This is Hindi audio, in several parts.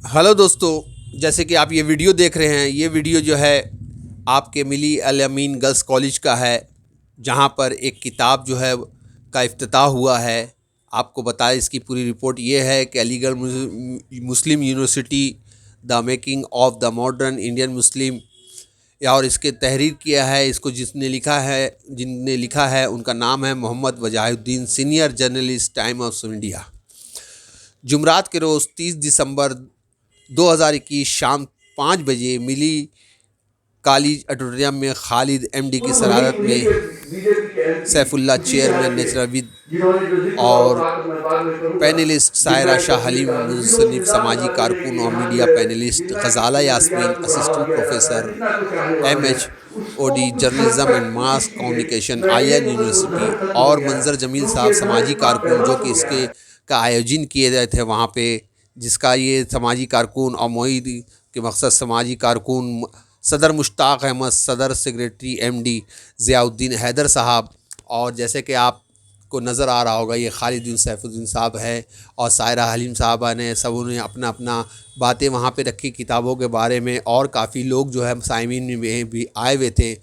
हेलो दोस्तों, जैसे कि आप ये वीडियो देख रहे हैं, ये वीडियो जो है आपके मिली अल अमीन गर्ल्स कॉलेज का है, जहाँ पर एक किताब जो है का इफ्तिताह हुआ है। आपको बताएं, इसकी पूरी रिपोर्ट ये है कि Aligarh Muslim University the making of the modern Indian Muslim, या और इसके तहरीर किया है, इसको जिनने लिखा है उनका नाम है Mohammad Wajahuddin, senior journalist, Time of India. जुमरात के रोज़ 30 दिसंबर 2021 शाम 5 बजे मिली कॉलेज ऑडिटोरियम में खालिद एमडी की सदारत में सैफुल्ला चेयरमैन नेचरविद और पैनलिस्ट सायरा शाह हलीम, मुंसलिफ समाजी कारकुन और media panelist Ghazala Yasmeen, assistant professor MH OD journalism and mass communication IN university, और मंजर जमील साहब समाजी कारकुन, जो कि इसके का आयोजन किए गए थे वहाँ पे, जिसका ये समाजी कारकुन और मोईद के मकसद समाजी कारकुन सदर मुश्ताक अहमद, सदर सेक्रेटरी एमडी ज़ियाउद्दीन हैदर साहब, और जैसे कि आप को नज़र आ रहा होगा ये खालिद बिन सैफुद्दीन साहब है, और सायरा हलीम साहबा ने सब उन्हें अपना अपना बातें वहाँ पे रखी किताबों के बारे में। और काफ़ी लोग जो है साइमिन में भी आए हुए थे,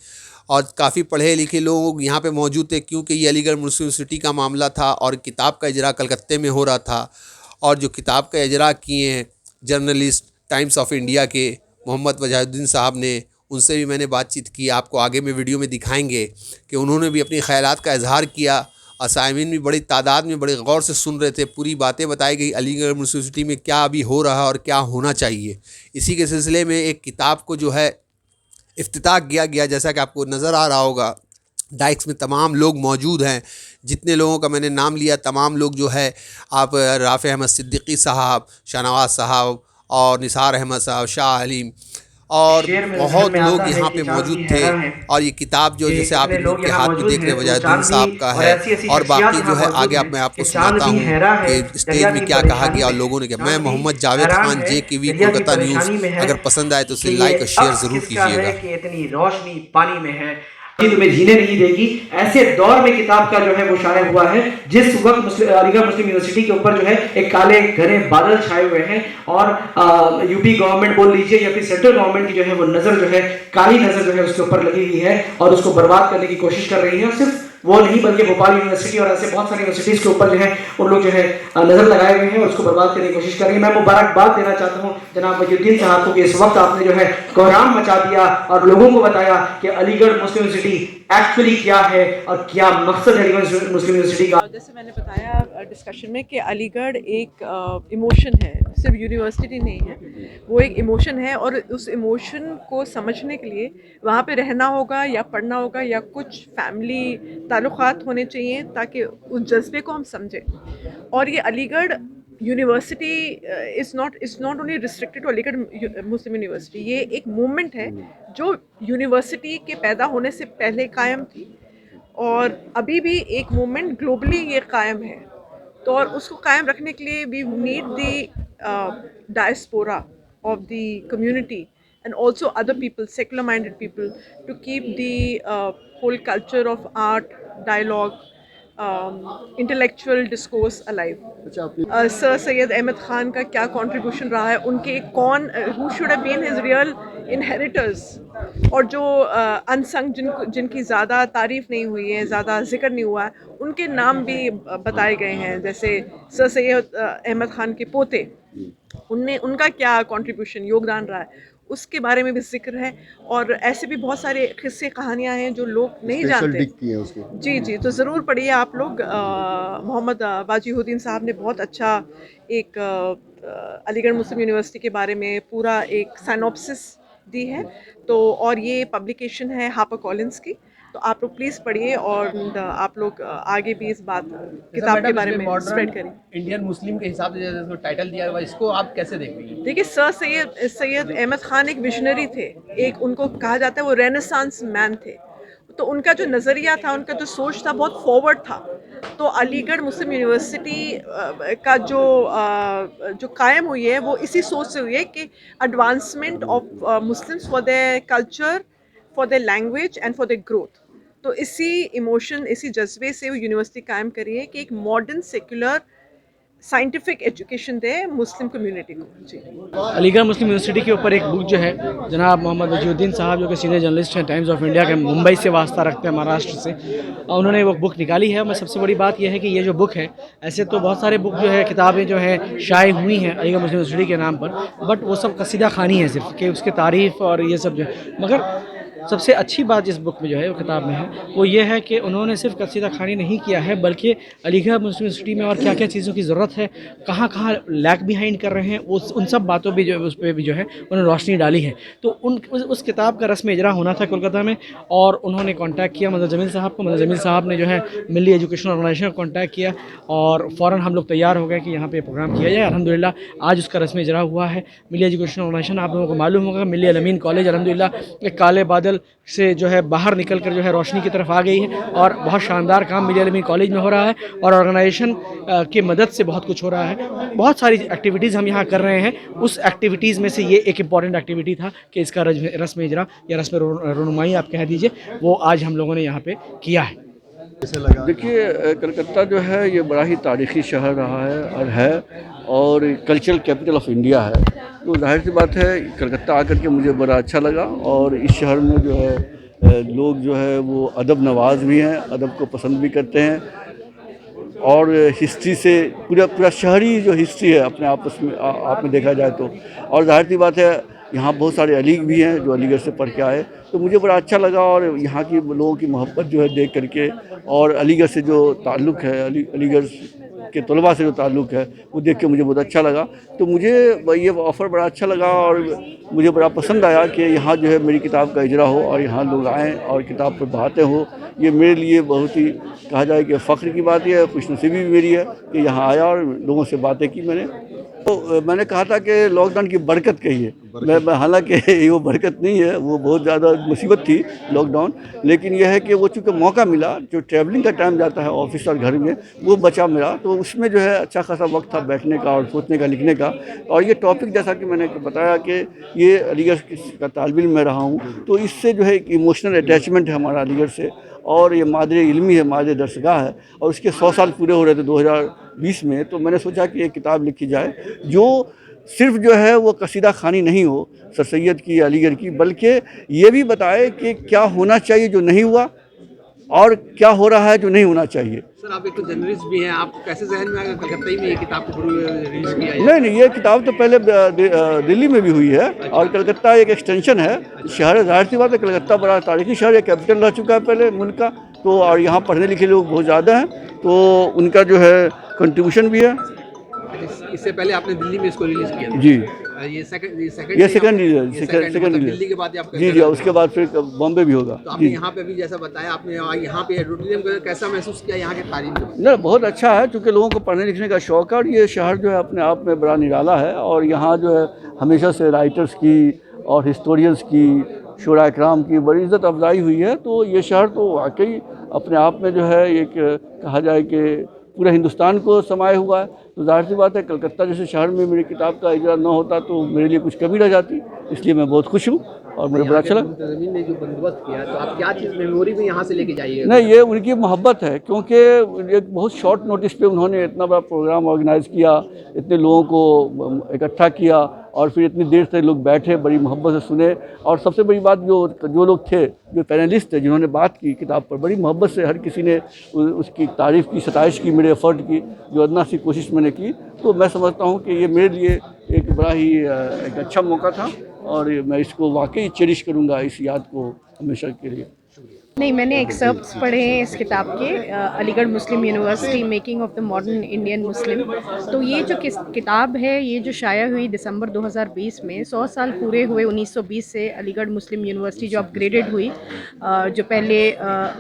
और काफ़ी पढ़े लिखे लोग यहाँ पे मौजूद थे, क्योंकि ये अलीगढ़ मुस्लिम यूनिवर्सिटी का मामला था और किताब का इजरा कलकत्ते में हो रहा था। और जो किताब का इजरा किए हैं जर्नलिस्ट टाइम्स ऑफ इंडिया के मोहम्मद वजाहुद्दीन साहब ने, उनसे भी मैंने बातचीत की। आपको आगे में वीडियो में दिखाएंगे कि उन्होंने भी अपनी ख़यालात का इजहार किया, और साइमिन भी बड़ी तादाद में बड़े गौर से सुन रहे थे। पूरी बातें बताई गई अलीगढ़ मुस्लिम यूनिवर्सिटी में क्या अभी हो रहा है और क्या होना चाहिए। इसी के सिलसिले में एक किताब को जो है इफ्तिताह किया गया, जैसा कि आपको नज़र आ रहा होगा। डाइक्स में तमाम लोग मौजूद हैं, जितने लोगों का मैंने नाम लिया तमाम लोग जो है, आप राफ़े अहमद सिद्दीकी साहब, शाहनवाज साहब और निसार अहमद साहब, शाह हलीम, और शेर मेरे ज़हन बहुत में आता लोग है यहाँ कि पे चाँद मौजूद भी थे। हैरान है और ये किताब जो कि जैसे आप कितने लोग इनके यहाँ हाथ में मौजूद देख रहे हैं। हैं तो वजाहुद्दीन चाँद भी साहब का और है। ऐसी-ऐसी और शख्सियात बाकी यहाँ जो है मौजूद आगे हैं आप मैं कि आपको चाँद सुनाता भी हूँ हैरान है, कि दरिया स्टेज में भी क्या कहा परेशानी गया और में है। लोगों ने क्या। मैं चाँद भी मोहम्मद जावेद हैरान खान, है, JKV दरिया भी कोलकाता न्यूज़। परेशानी में है अगर पसंद आए तो कि उसे ये लाइक और शेयर अक्स ज़रूर किसका है कीजिएगा। कि इतनी रोशनी पानी में है, ये तुम्हें जीने नहीं देगी। ऐसे दौर में किताब का जो है वो शाया हुआ है, जिस वक्त अलीगढ़ मुस्लिम यूनिवर्सिटी के ऊपर जो है एक काले घने बादल छाए हुए हैं, और यूपी गवर्नमेंट बोल लीजिए या फिर सेंट्रल गवर्नमेंट की जो है वो नजर जो है, काली नजर जो है उसके ऊपर लगी हुई है और उसको बर्बाद करने की कोशिश कर रही है। और सिर्फ वो नहीं बल्कि भोपाल यूनिवर्सिटी और ऐसे बहुत सारी यूनिवर्सिटीज के ऊपर जो है उन लोग जो है नजर लगाए हुए हैं और उसको बर्बाद करने की कोशिश कर रही है। मैं मुबारकबाद देना चाहता हूँ जनाब वजीउद्दीन साहब को कि इस वक्त आपने जो है कोहराम मचा दिया और लोगों को बताया कि अलीगढ़ मुस्लिम यूनिवर्सिटी एक्चुअली क्या है और क्या मकसद है अलीगढ़ मुस्लिम यूनिवर्सिटी का। जैसे मैंने बताया डिस्कशन में कि अलीगढ़ एक इमोशन है, सिर्फ यूनिवर्सिटी नहीं है, वो एक इमोशन है। और उस इमोशन को समझने के लिए वहाँ पे रहना होगा या पढ़ना होगा या कुछ फैमिली ताल्लुकात होने चाहिए ताकि उस जज्बे को हम समझें। और ये Aligarh university is not only restricted to Aligarh Muslim university. ये एक मूवमेंट है जो यूनिवर्सिटी के पैदा होने से पहले कायम थी और अभी भी एक मूवमेंट ग्लोबली ये कायम है। तो और उसको कायम रखने के लिए we need the diaspora of the community and also other people, secular minded people, to keep the whole culture of art, dialogue, intellectual discourse alive. Sir Syed Ahmed Khan का क्या कंट्रीब्यूशन रहा है, उनके कौन who should have been his real inheritors, और जो अनसंग जिनकी ज़्यादा तारीफ़ नहीं हुई है, ज़्यादा जिक्र नहीं हुआ है, उनके नाम भी बताए गए हैं। जैसे सर सैयद अहमद ख़ान के पोते, उनने उनका क्या कंट्रीब्यूशन योगदान रहा है, उसके बारे में भी जिक्र है। और ऐसे भी बहुत सारे किस्से कहानियाँ हैं जो लोग नहीं जानते। जी जी, तो ज़रूर पढ़िए आप लोग। मोहम्मद वाजिहुद्दीन साहब ने बहुत अच्छा एक अलीगढ़ मुस्लिम यूनिवर्सिटी के बारे में पूरा एक साइनॉप्सिस दी है। तो और ये पब्लिकेशन है हापर कॉलिंस की। तो आप लोग प्लीज़ पढ़िए और आप लोग आगे भी इस बात किताब के बारे में स्प्रेड करें। इंडियन मुस्लिम के हिसाब से जैसे टाइटल दिया हुआ, इसको आप कैसे देख रही हैं? देखिए, सर सैयद सैयद अहमद ख़ान एक विजनरी थे, एक उनको कहा जाता है वो रेनेसांस मैन थे। तो उनका जो नज़रिया था, उनका जो सोच था, बहुत फॉरवर्ड था। तो अलीगढ़ मुस्लिम यूनिवर्सिटी का जो कायम हुई है वो इसी सोच से हुई है कि advancement of Muslims for their culture, for their language and for their growth. तो इसी इमोशन, इसी जज्बे से वो यूनिवर्सिटी कायम करी है कि एक मॉडर्न सेक्युलर साइंटिफिक एजुकेशन दें मुस्लिम कम्युनिटी को। जी। अलीगढ़ मुस्लिम यूनिवर्सिटी के ऊपर एक बुक जो है जनाब मोहम्मद वजीउद्दीन साहब जो कि सीनियर जर्नलिस्ट हैं टाइम्स ऑफ इंडिया के, मुंबई से वास्ता रखते हैं, महाराष्ट्र से, उन्होंने वो बुक निकाली है। मैं सबसे बड़ी बात यह है कि ये जो बुक है, ऐसे तो बहुत सारे बुक जो है किताबें जो है शाये हुई हैं अलीगढ़ मुस्लिम यूनिवर्सिटी के नाम पर, बट वो सब कसीदा खानी है सिर्फ कि उसकी तारीफ़ और ये सब जो है। मगर सबसे अच्छी बात जिस बुक में जो है वो किताब में है वो ये है कि उन्होंने सिर्फ कसीदा खानी नहीं किया है, बल्कि अलीगढ़ मुस्लिम यूनिवर्सिटी में और क्या क्या चीज़ों की ज़रूरत है, कहाँ कहाँ लैग बिहाइंड कर रहे हैं, उन सब बातों भी जो उस पर भी जो है उन्होंने रोशनी डाली है। तो उस किताब का रस्म इजरा होना था कोलकाता में, और उन्होंने कॉन्टैक्ट किया मदद जमील साहब को। मदद जमील साहब ने जो है मिली एजुकेशन ऑर्गेनाइजेशन को कॉन्टैक्ट किया और फ़ौरन हम लोग तैयार हो गए कि यहाँ पे प्रोग्राम किया जाए। अल्हम्दुलिल्लाह आज उसका रस्म इजरा हुआ है। मिली एजुकेशन ऑर्गेनाइजेशन, आप लोगों को मालूम होगा, मिली अल-अमीन कॉलेज अल्हम्दुलिल्लाह एक काले बादल से जो है बाहर निकल कर जो है रोशनी की तरफ आ गई है, और बहुत शानदार काम मिली अल-अमीन कॉलेज में हो रहा है, और ऑर्गेनाइजेशन की मदद से बहुत कुछ हो रहा है। बहुत सारी एक्टिविटीज़ हम यहाँ कर रहे हैं। उस एक्टिविटीज़ में से ये एक इम्पॉर्टेंट एक्टिविटी था कि इसका रस्म इजरा या रस्म रोनुमाई आप कह दीजिए, वो आज हम लोगों ने यहाँ पे किया है। देखिए, कलकत्ता जो है ये बड़ा ही तारीख़ी शहर रहा है और कल्चरल कैपिटल ऑफ इंडिया है। तो जाहिर सी बात है कलकत्ता आकर के मुझे बड़ा अच्छा लगा, और इस शहर में जो है लोग जो है वो अदब नवाज भी हैं, अदब को पसंद भी करते हैं, और हिस्ट्री से पूरा शहरी जो हिस्ट्री है अपने आपस में आप में देखा जाए तो, और जाहिर सी बात है यहाँ बहुत सारे अलीग भी हैं जो अलीगढ़ से पढ़ के आए, तो मुझे बड़ा अच्छा लगा। और यहाँ की लोगों की मोहब्बत जो है देख करके, और अलीगढ़ से जो ताल्लुक़ है, अलीगढ़ के तलबा से जो ताल्लुक़ है वो देख के मुझे बहुत अच्छा लगा। तो मुझे ये ऑफ़र बड़ा अच्छा लगा, और मुझे बड़ा पसंद आया कि यहाँ जो है मेरी किताब का इजरा हो और यहाँ लोग आएँ और किताब पर बातें हो। ये मेरे लिए बहुत ही कहा जाए कि फ़ख्र की बात है, खुशनसीबी भी मेरी है कि यहाँ आया और लोगों से बातें की मैंने। तो मैंने कहा था कि लॉकडाउन की बरकत कही है, मैं हालांकि वो बरकत नहीं है, वो बहुत ज़्यादा मुसीबत थी लॉकडाउन, लेकिन यह है कि वो चूँकि मौका मिला, जो ट्रैवलिंग का टाइम जाता है ऑफिस और घर में, वो बचा मेरा, तो उसमें जो है अच्छा खासा वक्त था बैठने का और सोचने का, लिखने का। और ये टॉपिक जैसा कि मैंने बताया कि ये अलीगढ़ का तालिब इल्म में रहा हूँ, तो इससे जो है एक इमोशनल अटैचमेंट है हमारा अलीगढ़ से, और ये मादरे इल्मी है, मादरे दरसगाह है, और उसके 100 साल पूरे हो रहे थे 2020 में। तो मैंने सोचा कि एक किताब लिखी जाए जो सिर्फ जो है वो कसीदा खानी नहीं हो सर सैयद की, अलीगढ़ की, बल्कि ये भी बताए कि क्या होना चाहिए जो नहीं हुआ और क्या हो रहा है जो नहीं होना चाहिए। सर आप एक तो जर्नलिस्ट भी हैं, आपको कैसे जहन में आया कलकत्ता ही में ये किताब को रिलीज किया है? नहीं, ये किताब तो पहले दिल्ली में भी हुई है, और कलकत्ता एक एक्सटेंशन है शहर। जाहिर सी बात है कलकत्ता बड़ा तारीखी शहर है, कैपिटल रह चुका है पहले मुल्क का, तो और यहाँ पढ़ने लिखे लोग बहुत ज़्यादा हैं, तो उनका जो है कंट्रीब्यूशन भी है। इससे पहले आपने दिल्ली में इसको रिलीज किया था? जी, ये सेकंड दिल्ली के बाद आप जी, उसके बाद फिर बॉम्बे भी होगा। तो आपने यहाँ पे भी जैसा बताया, आपने यहाँ पे एडवर्टाइजमेंट कैसा महसूस किया यहाँ के तारीफ में? नहीं, बहुत अच्छा है, क्योंकि लोगों को पढ़ने लिखने का शौक़ है, और ये शहर जो है अपने आप में बड़ा निराला है, और यहाँ जो है हमेशा से राइटर्स की और हिस्टोरियंस की, शुरा इकराम की बड़ी इज़्ज़त अफजाई हुई है। तो ये शहर तो वाकई अपने आप में जो है एक कहा जाए कि पूरे हिंदुस्तान को समाये हुआ है। तो जाहिर सी बात है कलकत्ता जैसे शहर में मेरी किताब का इजरा न होता तो मेरे लिए कुछ कमी रह जाती, इसलिए मैं बहुत खुश हूँ और मुझे बड़ा अच्छा लगा। ज़मीन ने जो बंदोबस्त किया, तो आप क्या चीज़ मेमोरी भी यहाँ से लेके जाइए? नहीं, ये उनकी मोहब्बत है, क्योंकि एक बहुत शॉर्ट नोटिस पे उन्होंने इतना बड़ा प्रोग्राम ऑर्गेनाइज़ किया, इतने लोगों को इकट्ठा किया, और फिर इतनी देर से लोग बैठे, बड़ी मोहब्बत से सुने। और सबसे बड़ी बात, जो लोग थे, जो पैनलिस्ट थे जिन्होंने बात की किताब पर, बड़ी मोहब्बत से हर किसी ने उसकी तारीफ़ की, सताइश की मेरे एफ़र्ट की, जो अदना सी कोशिश मैंने की। तो मैं समझता हूँ कि ये मेरे लिए एक बड़ा ही एक अच्छा मौका था, और मैं इसको वाकई चेरिश करूँगा, इस याद को हमेशा के लिए। नहीं, मैंने एक्सर्प्ट्स पढ़े हैं इस किताब के, Aligarh Muslim University making of the modern Indian Muslim. तो ये जो किताब है, ये जो शाया हुई दिसंबर 2020 में, 100 साल पूरे हुए 1920 से अलीगढ़ मुस्लिम यूनिवर्सिटी जो अपग्रेडेड हुई, जो पहले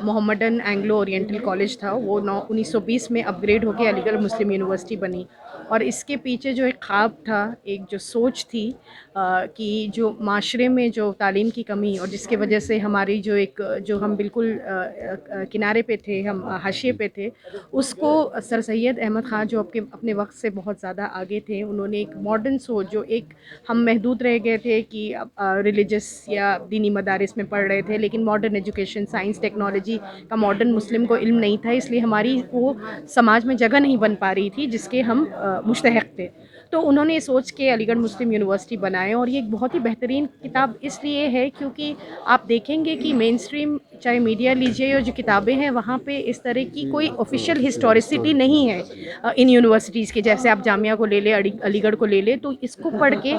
मोहम्मडन एंग्लो ओरिएंटल कॉलेज था, वो 1920 में अपग्रेड होकर अलीगढ़ मुस्लिम यूनिवर्सिटी बनी। और इसके पीछे जो एक ख्वाब था, एक जो सोच थी कि जो माशरे में जो तालीम की कमी, और जिसके वजह से हमारी जो हम बिल्कुल किनारे पे थे, हम हाशिए पे थे, उसको सर सैयद अहमद ख़ान जो अपने वक्त से बहुत ज़्यादा आगे थे, उन्होंने एक मॉडर्न सोच, जो एक हम महदूद रह गए थे कि रिलीजियस या दीनी मदारिस में पढ़ रहे थे, लेकिन मॉडर्न एजुकेशन, साइंस, टेक्नोलॉजी का मॉडर्न मुस्लिम को इल्म नहीं था, इसलिए हमारी वो समाज में जगह नहीं बन पा रही थी जिसके हम मुस्तहक़ थे। तो उन्होंने सोच के अलीगढ़ मुस्लिम यूनिवर्सिटी बनाए और ये एक बहुत ही बेहतरीन किताब इसलिए है क्योंकि आप देखेंगे कि मेन स्ट्रीम चाहे मीडिया लीजिए और जो किताबें हैं वहाँ पे इस तरह की कोई ऑफिशियल हिस्टोरिसिटी नहीं है इन यूनिवर्सिटीज़ के। जैसे आप जामिया को ले लें, अलीगढ़ को ले लें, तो इसको पढ़ के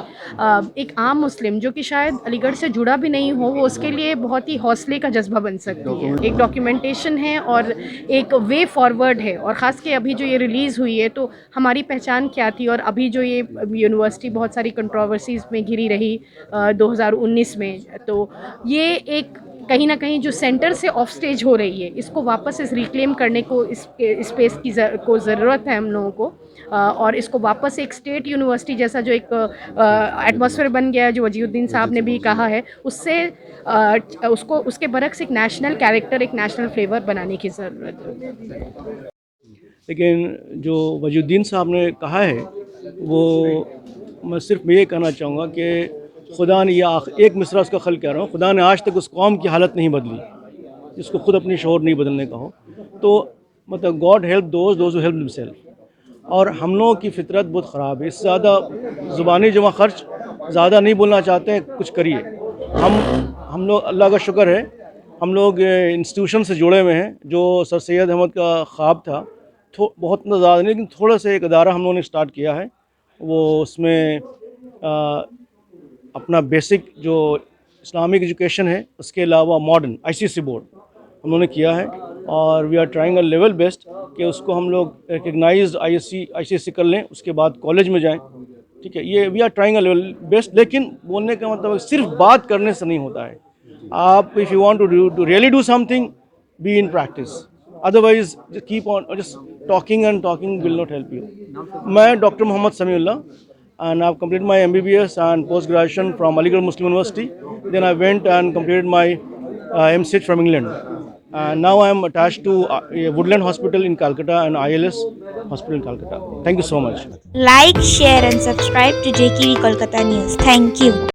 एक आम मुस्लिम जो कि शायद अलीगढ़ से जुड़ा भी नहीं हो, वो उसके लिए बहुत ही हौसले का जज्बा बन सकती है। एक डॉक्यूमेंटेशन है और एक वे फॉरवर्ड है, और ख़ास के अभी जो ये रिलीज़ हुई है तो हमारी पहचान क्या थी, और अभी जो ये यूनिवर्सिटी बहुत सारी कंट्रोवर्सीज़ में घिरी रही 2019 में, तो ये एक कहीं ना कहीं जो सेंटर से ऑफ स्टेज हो रही है, इसको वापस इस रिक्लेम करने को, इस स्पेस की को ज़रूरत है हम लोगों को, और इसको वापस एक स्टेट यूनिवर्सिटी जैसा जो एक एटमॉस्फेयर बन गया है, जो वजीउद्दीन साहब ने भी कहा है, उससे उसको उसके बरक्स एक नेशनल कैरेक्टर, एक नेशनल फ्लेवर बनाने की ज़रूरत है। लेकिन जो वजीउद्दीन साहब ने कहा है वो मैं सिर्फ ये कहना चाहूँगा कि खुदा ने एक मिसरा उसका खल कह रहा हूँ, खुदा ने आज तक उस कौम की हालत नहीं बदली जिसको खुद अपनी शोर नहीं बदलने का हो। तो मतलब God help those who help themselves, और हम लोगों की फितरत बहुत ख़राब है। इससे ज़्यादा ज़ुबानी जमा खर्च ज़्यादा नहीं बोलना चाहते हैं, कुछ करिए। हम लोग अल्लाह का शुक्र है, हम लोग इंस्टीट्यूशन से जुड़े हुए हैं। जो सर सैयद अहमद का ख्वाब था बहुत ज़्यादा नहीं, लेकिन थोड़ा सा एक अदारा हम लोगों ने स्टार्ट किया है। वो उसमें अपना बेसिक जो इस्लामिक एजुकेशन है उसके अलावा मॉडर्न ICSE बोर्ड हम लोगों ने किया है, और we are trying a level best कि उसको हम लोग रिकग्नाइज्ड ICSE कर लें, उसके बाद कॉलेज में जाएं। ठीक है, ये we are trying a level best. लेकिन बोलने का मतलब सिर्फ बात करने से नहीं होता है। आप if you want to really do something, be in practice, otherwise keep on just talking and talking will not help you. मैं doctor Mohammad Samiullah, and I've completed my MBBS and post-graduation from Aligarh Muslim University. Then I went and completed my MCH from England. And now I am attached to Woodland Hospital in Calcutta and ILS Hospital in Calcutta. Thank you so much. Like, share and subscribe to JKV Kolkata News. Thank you.